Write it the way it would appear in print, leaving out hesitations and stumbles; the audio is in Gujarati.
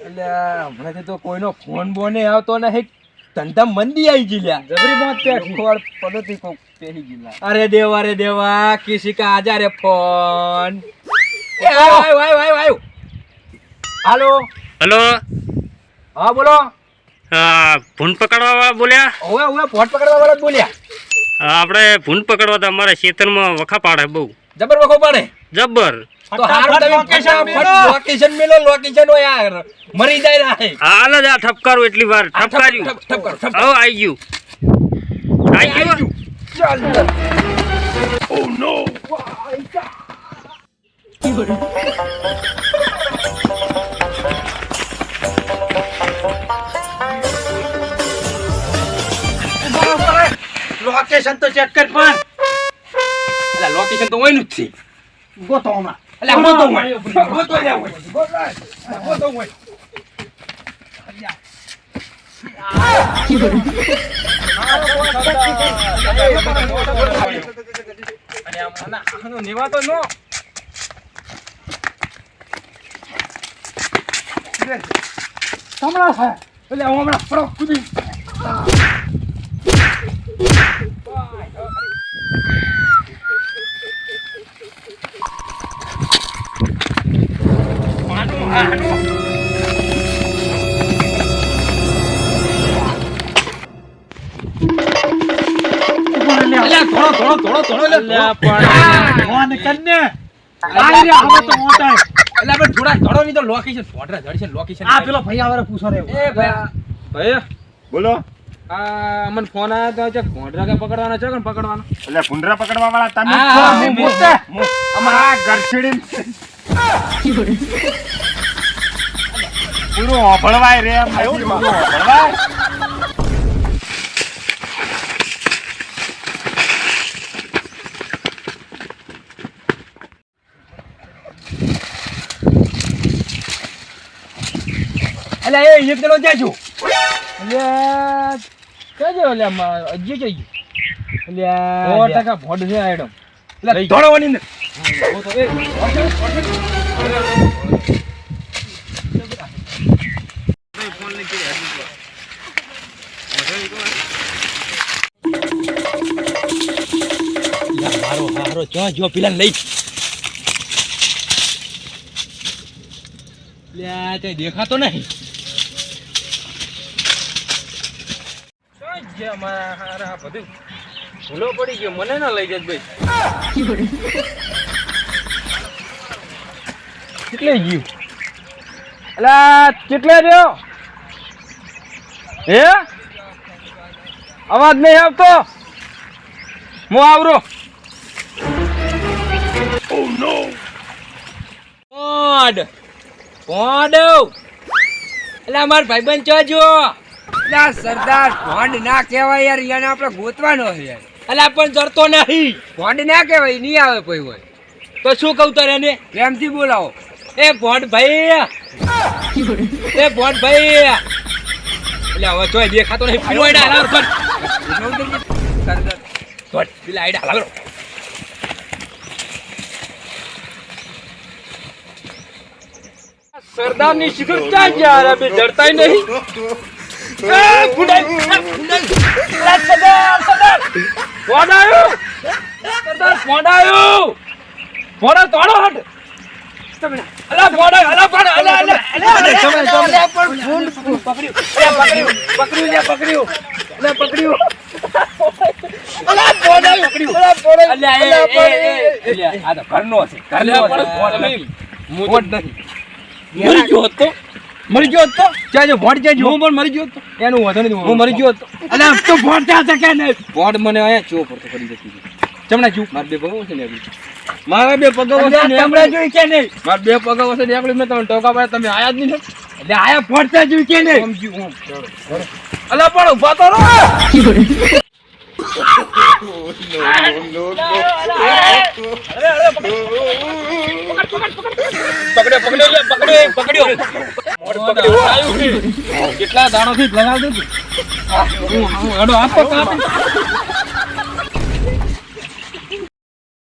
હમણાંથી તો કોઈનો ફોન બોને આવતો નહીં. ધંધા મંદી આવી ગઈ લ્યા. જબરી મોત પદ્ધતિ કોક પેહી ગઈ. અરે દેવા કિસી કા આજા રે ફોન. આયો. હાલો. હા બોલો. ભૂન પકડવા વાળા બોલ્યા? ઓવે ફોન પકડવા વાળા બોલ્યા. આપણે ભૂન પકડવા તો અમારા ખેતરમાં વખા પાડે બહુ જબર વખો પાડે. જબર. તો હારું તમે લોકેશન મેલો. લોકેશન હોય યાર. મરી જાય રાહે. હાલ જ આ ઠપકારું એટલી વાર ઠપકાર્યું. હવે આવી ગયું. ચાલ. ઓ નો. લોકેશન તો ચેક કર પણ. અલા લોકેશન તો હોય જ છે. ગોતો હમણાં. અલા ગોતો હોય. નિવાતો નો હમણાં છે એટલે હું હમણાં ફરક કૂદી. બોલો. મને ફોન આવ્યો તો ભોંડરા કે પકડવાનો છે કે પકડવાનો? એટલે ભૂંડરા પકડવા વાળા તમે અમારા ગરછડી પૂરું ઓભળવાય રે એમ ઓભળવાય. એટલે એ એક જણો જાજો. એટલે કહેજો એટલે અજય જઈ ગયું. એટલે 100% ભોંડ છે આઈડમ. એટલે દોડવાની ને. મારો ક્યાં જો પેલા લઈ લે દેખાતો નહીં. બધું ભૂલો પડી ગયો. મને ના લઈ જાય ભાઈ. કેટલે ગયું? અલા કેટલે રહ્યો? હે અવાજ નહીં આવતો. હું આવરો. ઓ નો. ભોંડ એટલે અમાર ભાઈબંધ ચોજો. સરદાર ભોંડ ના કહેવાય યાર. યાને આપણે ગોતવાનો છે યાર. એટલે પણ જરતો નહીં. ભોંડ ના કહેવાય. નહીં આવે કોઈ હોય તો શું કહું તારે એને? પ્રેમથી બોલાવો. એ ભોંડ ભાઈ. એટલે હવે જોઈ દેખાતો નહીં. પેલો આઈડા હલાવ કર. પેલા આઈડા હલાવ. સરદાર ની શિખર ક્યાં ગયા? અરે બે ડરતાય નહીં. સરદાર ફોન આવ્યો. સરદાર ફોન આવ્યો. ફોન તોડો હટ. અલા ફોન અલા ફોન અલા અલા પકડ્યું. અલા ફોન આ તો ઘરનો છે. ફોન નહીં. મોટ નહીં. મરી ગયો હતો. ચાજો ભોંડ ચાજો. હું પણ મરી ગયો હતો. એનું વધો નહીં. હું મરી ગયો હતો. અલે તો ભોંડ ક્યાં છે કે નહીં? ભોંડ મને આયા ચો પર તો કરી જતી. ચમણા ચૂ. માર બે પગો છે ને આવી. મારા બે પગો છે ને ચમણા જોઈ કે નહીં? માર બે પગો છે ને એકલી મે તમને ટોકા પાડે તમે આયા જ નહીં. એટલે આયા ભોંડ ચા જોઈ કે નહીં? સમજ્યું હું. અલા પણ ઉભા તો રહો. પકડ્યો કેટલા દાણો થી લગાવ દે. હું આપો કાપી